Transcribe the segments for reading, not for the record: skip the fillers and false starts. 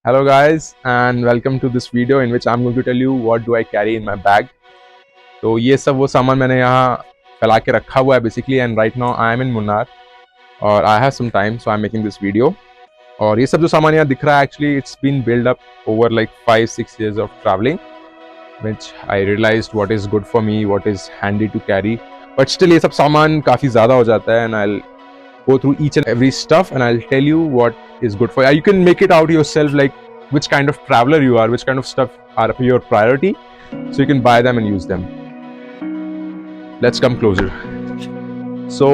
Hello guys and welcome to this video in which I'm going to tell you what do I carry in my bag. तो ये सब वो सामान मैंने यहाँ फैला के रखा हुआ है basically and right now I am in Munnar और I have some time so I'm making this video. और ये सब जो सामान यहाँ दिख रहा है actually it's been built up over like 5-6 years of traveling which I realized what is good for me, what is handy to carry. But still ये सब सामान काफ़ी ज़्यादा हो जाता है and I'll go through each and every stuff and I'll tell you what is good for you. You can make it out yourself like which kind of traveler you are, which kind of stuff are your priority, so you can buy them and use them. Let's come closer. So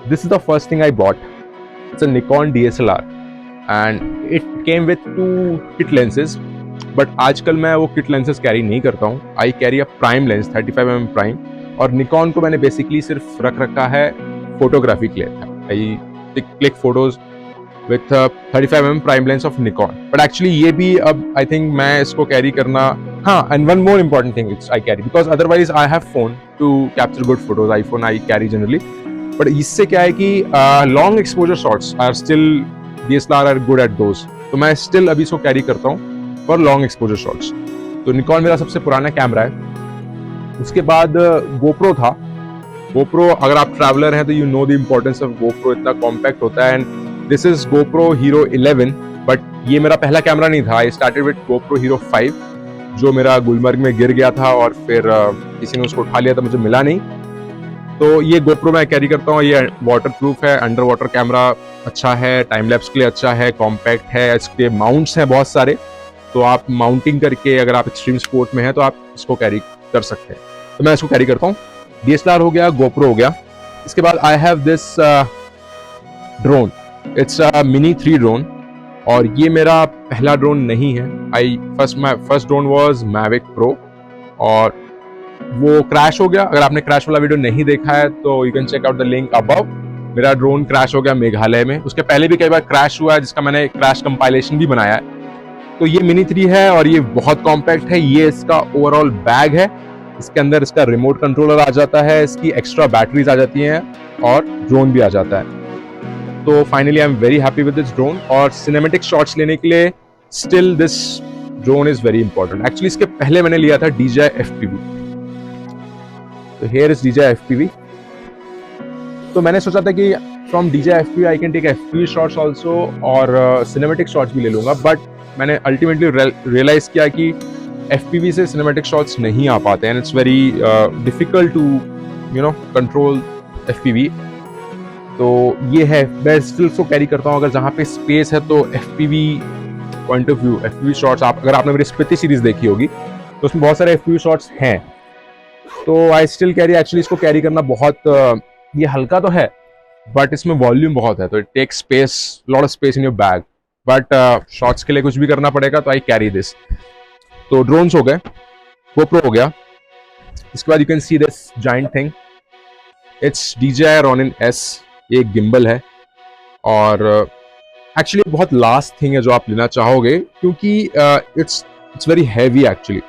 this is the first thing I bought. It's a Nikon DSLR and it came with 2 kit lenses, but आजकल मैं वो kit lenses carry नहीं करता हूँ. I carry a prime lens 35mm prime और Nikon को मैंने basically सिर्फ रख रखा है फोटोग्राफी के लिए. I click photos with 35mm prime lens of Nikon. But actually ये भी अब I think मैं इसको carry करना and one more important thing which I carry because otherwise I have phone to capture good photos. iPhone I carry generally. But इससे क्या है कि long exposure shots are still DSLR are good at those. तो मैं still अभी इसको carry करता हूँ for long exposure shots. तो Nikon मेरा सबसे पुराना कैमरा है. उसके बाद GoPro था. GoPro अगर आप ट्रैवलर हैं तो you know the importance of GoPro. इतना कॉम्पैक्ट होता है and this is GoPro Hero 11. But ये मेरा पहला कैमरा नहीं था. I started with GoPro Hero 5 जो मेरा गुलमर्ग में गिर गया था और फिर किसी ने उसको उठा लिया था, मुझे मिला नहीं. तो ये GoPro मैं कैरी करता हूँ. ये वाटर प्रूफ है, अंडर वाटर कैमरा अच्छा है, टाइम लैप्स के लिए अच्छा है, कॉम्पैक्ट है. इसके माउंट्स हैं बहुत सारे, तो आप माउंटिंग करके अगर आप एक्सट्रीम स्पोर्ट में हैं तो आप इसको कैरी कर सकते हैं. तो मैं इसको कैरी करता हूँ. DSLR हो गया, GoPro हो गया. इसके बाद I have this drone. It's mini 3 drone और ये मेरा पहला ड्रोन नहीं है. My first drone was Mavic Pro और वो क्रैश हो गया. अगर आपने क्रैश वाला वीडियो नहीं देखा है तो you can check out the link above. मेरा ड्रोन क्रैश हो गया मेघालय में. उसके पहले भी कई बार क्रैश हुआ है जिसका मैंने क्रैश कंपाइलेशन भी बनाया है. तो ये मिनी 3 है और ये बहुत कॉम्पैक्ट है. ये इसका ओवरऑल बैग है. इसके अंदर इसका रिमोट कंट्रोलर आ जाता है, इसकी एक्स्ट्रा बैटरीज आ जाती हैं और ड्रोन भी आ जाता है. तो finally I am very happy with this drone. और सिनेमैटिक शॉट्स लेने के लिए still this drone is very important. Actually इसके पहले मैंने लिया था DJI FPV. तो हियर इज DJI FPV. तो मैंने सोचा था कि from DJI FPV I can take FPV shots also और सिनेमैटिक शॉट्स भी ले लूंगा. बट मैंने अल्टीमेटली रियलाइज किया कि FPV से सिनेमैटिक शॉट्स नहीं आ पाते हैं. It's very difficult to control FPV. तो ये है, मैं स्टिल इसको कैरी करता हूँ. अगर जहाँ पे स्पेस है तो FPV point of view, FPV shots अगर आपने मेरी स्पिति सीरीज देखी होगी तो उसमें बहुत सारे FPV शॉट्स हैं. तो आई स्टिल कैरी. एक्चुअली इसको कैरी करना बहुत ये हल्का तो है बट इसमें वॉल्यूम बहुत है, तो it tech space, lot of space in your bag. But shots के लिए कुछ भी करना पड़ेगा तो आई कैरी दिस. तो ड्रोन्स हो गए, GoPro हो गया. इसके बाद you can see this giant thing. It's DJI Ronin S. ये एक गिम्बल है और एक्चुअली बहुत लास्ट थिंग है जो आप लेना चाहोगे क्योंकि it's very heavy actually.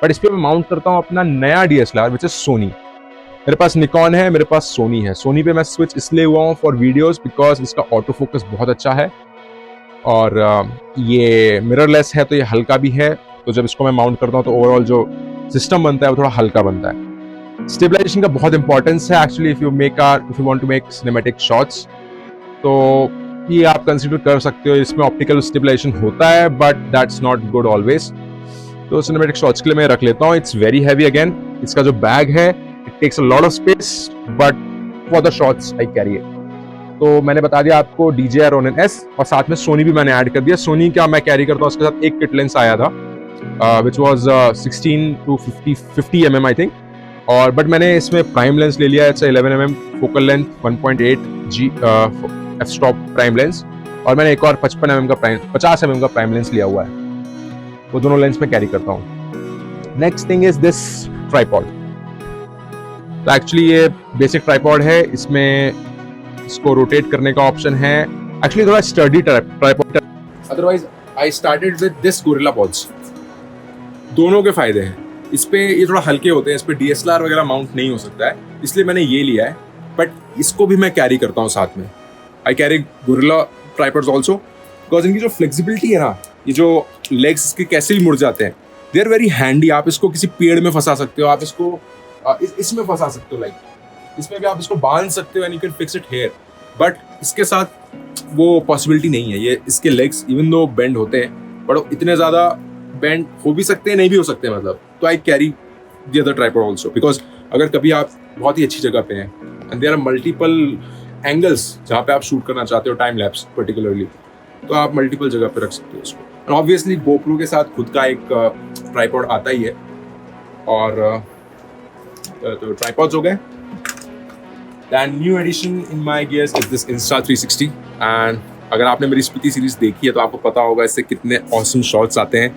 But इस पर मैं माउंट करता हूँ अपना नया DSLR विच इज सोनी. मेरे पास निकॉन है, मेरे पास सोनी है. सोनी पे मैं स्विच इसलिए हुआ हूँ फॉर वीडियोज बिकॉज इसका ऑटो फोकस बहुत अच्छा है और ये मिररलेस है तो ये हल्का भी है. तो जब इसको मैं माउंट करता हूँ तो ओवरऑल जो सिस्टम बनता है वो थोड़ा हल्का बनता है. स्टेबलाइजेशन का बहुत इंपॉर्टेंस है actually if you want to make cinematic shots. तो ये आप कंसीडर कर सकते हो. इसमें ऑप्टिकल स्टेबलाइजेशन होता है but that's not good always. तो सिनेमैटिक शॉट्स के लिए मैं रख लेता हूँ. It's very heavy again. इसका जो बैग है it takes a lot of space but for the shots I carry it. तो मैंने बता दिया आपको DJI Ronin S और साथ में सोनी भी मैंने ऐड कर दिया. सोनी का मैं कैरी करता हूँ. उसके साथ एक किट लेंस आया था which was 16 to 50 mm I think. और बट मैंने इसमें प्राइम लेंस ले लिया है. 11 mm focal length 1.8 G f-stop prime lens और मैंने एक और 50 mm का प्राइम लेंस लिया हुआ है. वो दोनों लेंस में कैरी करता हूँ. Next thing is this tripod. तो एक्चुअली ये बेसिक ट्राइपॉड है. इसमें इसको रोटेट करने का ऑप्शन है. एक्चुअली थोड़ा sturdy tripod. Otherwise I started with this gorilla pods. दोनों के फायदे हैं. इस पे ये थोड़ा हल्के होते हैं, इस पे DSLR वगैरह माउंट नहीं हो सकता है, इसलिए मैंने ये लिया है. बट इसको भी मैं कैरी करता हूँ साथ में. I carry gorilla tripods also because इनकी जो फ्लेक्सिबिलिटी है ना, ये जो लेग्स इसके कैसे भी मुड़ जाते हैं, दे आर वेरी हैंडी। आप इसको किसी पेड़ में फंसा सकते हो, आप इसको इसमें फंसा सकते हो, लाइक इसमें भी आप इसको बांध सकते हो and you can fix it here. But इसके साथ वो पॉसिबिलिटी नहीं है। ये इसके लेग्स इवन दो बेंड होते हैं बट वो इतने ज़्यादा बेंड हो भी सकते हैं, नहीं भी हो सकते मतलब। तो I carry the other tripod also, because अगर कभी आप बहुत ही अच्छी जगह पे हैं and there are multiple angles जहाँ पे आप शूट करना चाहते हो, टाइम लैप्स पर्टिकुलरली, तो आप मल्टीपल जगह पे रख सकते हो इसको। एंड ऑब्वियसली GoPro के साथ खुद का एक ट्राइपॉड आता ही है। और तो ट्राइपॉड्स हो गए। Then new addition in my gears is this Insta360। And अगर आपने मेरी स्पीति सीरीज देखी है तो आपको पता होगा इससे कितने ऑसम शॉट्स आते हैं।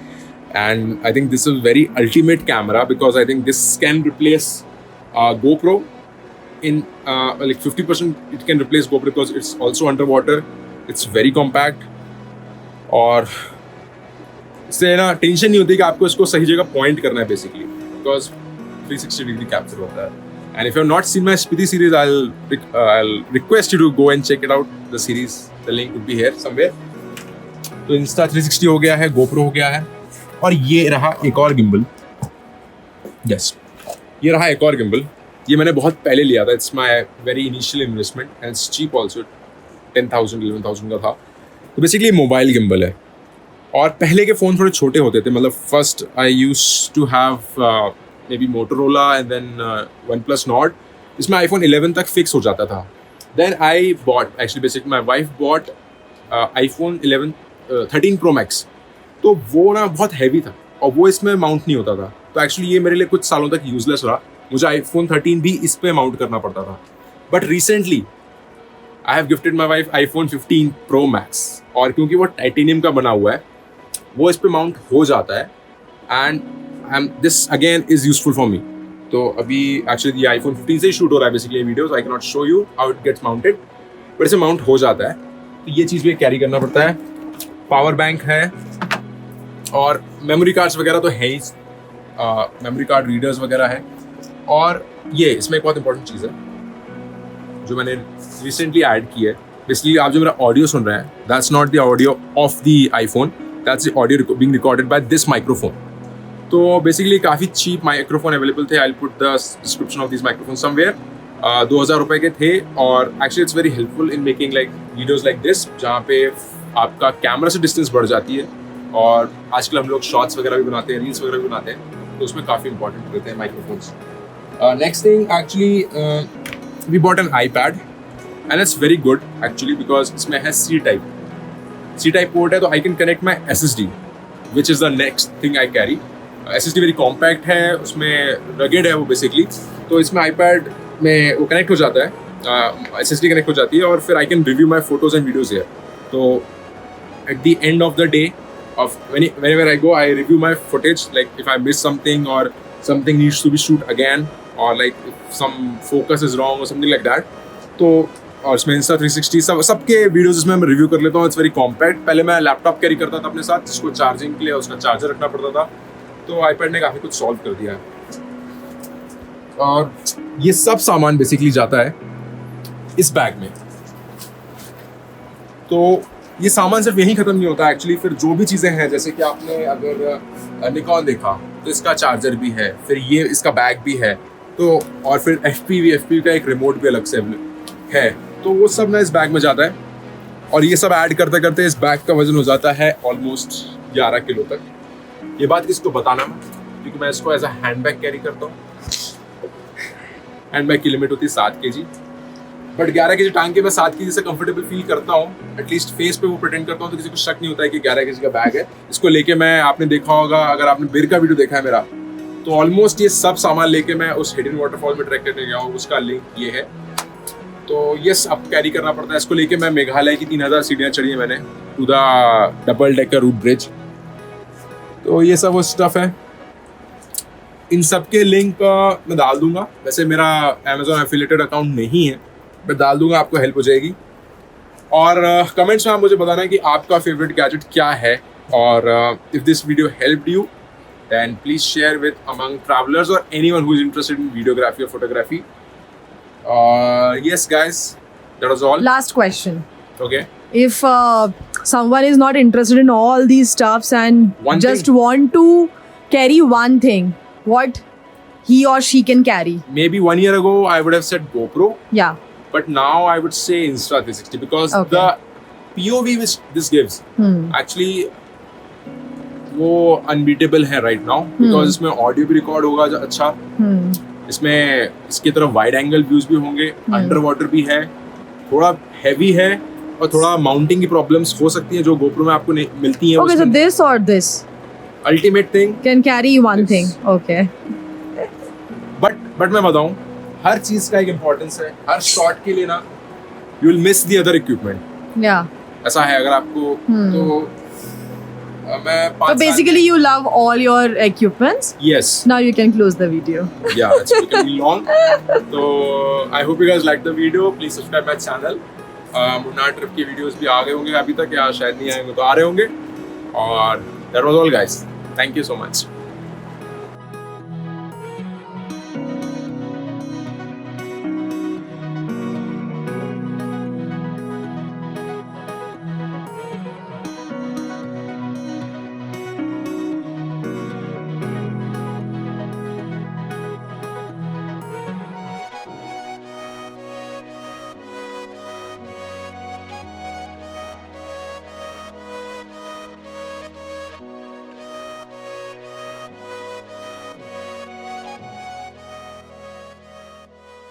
And I think this is very ultimate camera, because I think this can replace GoPro in like 50%. It can replace GoPro because it's also underwater, it's very compact, और इससे ना टेंशन नहीं होती कि आपको इसको सही जगह पॉइंट करना है बेसिकली, बिकॉज 360 डिग्री कैप्चर होता है। And if you have not seen my Spiti series, I'll request you to go and check it out. The series, the link will be here somewhere. तो Insta360 हो गया है, GoPro हो गया है, और ये रहा एक और गिम्बल। यस, ये रहा एक और गिम्बल। ये मैंने बहुत पहले लिया था। It's my very initial investment and it's cheap also. 10,000 11,000 का था। तो बेसिकली मोबाइल गिम्बल है। और पहले के फ़ोन थोड़े छोटे होते थे, मतलब first I use to have maybe Motorola and then OnePlus Nord। इसमें iPhone 11 तक फिक्स हो जाता था। Then I bought, actually basically my wife bought iPhone 13 Pro Max। तो वो ना बहुत हैवी था और वो इसमें माउंट नहीं होता था। तो एक्चुअली ये मेरे लिए कुछ सालों तक यूजलेस रहा। मुझे iPhone 13 भी इस पे माउंट करना पड़ता था। But recently I have gifted my wife iPhone 15 Pro Max, और क्योंकि वो टाइटेनियम का बना हुआ है, वो इस पे माउंट हो जाता है। And this again is useful for me. तो अभी एक्चुअली ये iPhone 15 से ही शूट हो रहा है basically videos. I can not show you how it gets mounted, but इसे माउंट हो जाता है। तो ये चीज़ भी कैरी करना पड़ता है। पावर बैंक है और मेमोरी कार्ड्स वगैरह तो है ही, मेमोरी कार्ड रीडर्स वगैरह है। और ये इसमें एक बहुत इंपॉर्टेंट चीज़ है जो मैंने रिसेंटली ऐड की है। बेसिकली आप जो मेरा ऑडियो सुन रहे हैं, that's not the audio of the iPhone, that's the audio being recorded by this microphone. तो बेसिकली काफ़ी चीप माइक्रोफोन अवेलेबल थे। I will put the description of this microphone somewhere. 2,000 रुपये के थे, और actually it's very helpful in making like videos like this, जहाँ पे आपका कैमरा से डिस्टेंस बढ़ जाती है। और आजकल हम लोग शॉर्ट्स वगैरह भी बनाते हैं, रील्स वगैरह भी बनाते हैं, तो उसमें काफ़ी इंपॉर्टेंट रहते हैं microphones. Next thing, actually, we bought an iPad, and it's very good actually because इसमें है C-type port है, तो I can connect my SSD, which is the next thing I carry. SSD very compact है, उसमें rugged है वो basically, तो इसमें iPad में वो connect हो जाता है, SSD connect हो जाती है, और फिर I can review my photos and videos here. तो at the end of the day, whenever I go, I review my footage, like if I miss something or something needs to be shoot again, or like if some focus is wrong or something like that. तो और इसमें Insta360 सबके videos इसमें मैं review कर लेता हूँ। It's very compact. पहले मैं लैपटॉप कैरी करता था अपने साथ, जिसको चार्जिंग के लिए उसका चार्जर रखना पड़ता था, तो iPad ने काफ़ी कुछ सॉल्व कर दिया है। और ये सब सामान बेसिकली जाता है इस बैग में। तो ये सामान सिर्फ यहीं ख़त्म नहीं होता एक्चुअली। फिर जो भी चीज़ें हैं, जैसे कि आपने अगर निकॉन देखा तो इसका चार्जर भी है, फिर ये इसका बैग भी है, तो और फिर FPV का एक रिमोट भी अलग से है, तो वो सब ना इस बैग में जाता है। और ये सब ऐड करते करते इस बैग का वजन हो जाता है ऑलमोस्ट 11 किलो तक। ये बात किसको बताना मैं, क्योंकि मैं इसको as a handbag carry करता हूँ। हैंड बैग की लिमिट होती है 7 kg, बट 11 kg टांग के मैं 7 kg से कंफर्टेबल फील करता हूँ। एटलीस्ट फेस पे वो प्रिटेंड करता हूँ, तो किसी को शक नहीं होता है कि 11 kg का बैग है। इसको लेके मैं, आपने देखा होगा अगर आपने बिर का वीडियो देखा है मेरा, तो ऑलमोस्ट ये सब सामान लेके मैं उस हिडन वाटरफॉल में ट्रैक करने गया हूँ। उसका लिंक ये है। तो यस, अब कैरी करना पड़ता है। इसको लेके मैं मेघालय की 3000 सीढ़ियाँ चढ़ी है मैंने, to the double decker root bridge. तो ये सब वो स्टफ है। इन सब के लिंक मैं डाल दूंगा। वैसे मेरा Amazon एफिलिएटेड अकाउंट नहीं है, मैं डाल दूंगा, आपको हेल्प हो जाएगी। और कमेंट्स में आप मुझे बताना है कि आपका फेवरेट गैजेट क्या है। और if this video helped you, then please share with among travelers or anyone who is interested in videography or photography. Yes guys, that was all. Last question. Okay. If someone is not interested in all these stuffs and One just thing. want to carry one thing, what he or she can carry? Maybe 1 year ago I would have said GoPro, Yeah. but now I would say Insta360 because Okay. the POV which this gives actually वो unbeatable है right now because इसमें audio भी record होगा अच्छा, इसमें इसकी तरफ wide angle views भी होंगे, अंडर वाटर भी है, थोड़ा हैवी है और थोड़ा माउंटिंग की प्रॉब्लम्स हो सकती हैं जो GoPro में आपको नहीं मिलती हैं। Okay, so this or this ultimate thing, can carry one Yes. thing. Okay. But मैं बताऊं हर चीज का एक इम्पोर्टेंस है, हर शॉट के लिए ना you will miss the other equipment. Yeah. ऐसा है अगर आपको तो मैं So 5 basically you love all your equipments. Yes Now you can close the video. yeah it's becoming long, so I hope you guys like the video. Please subscribe my channel. Munnar trip के videos भी आ गए होंगे अभी तक, या शायद नहीं आएंगे तो आ रहे होंगे। और that was all guys, thank you so much.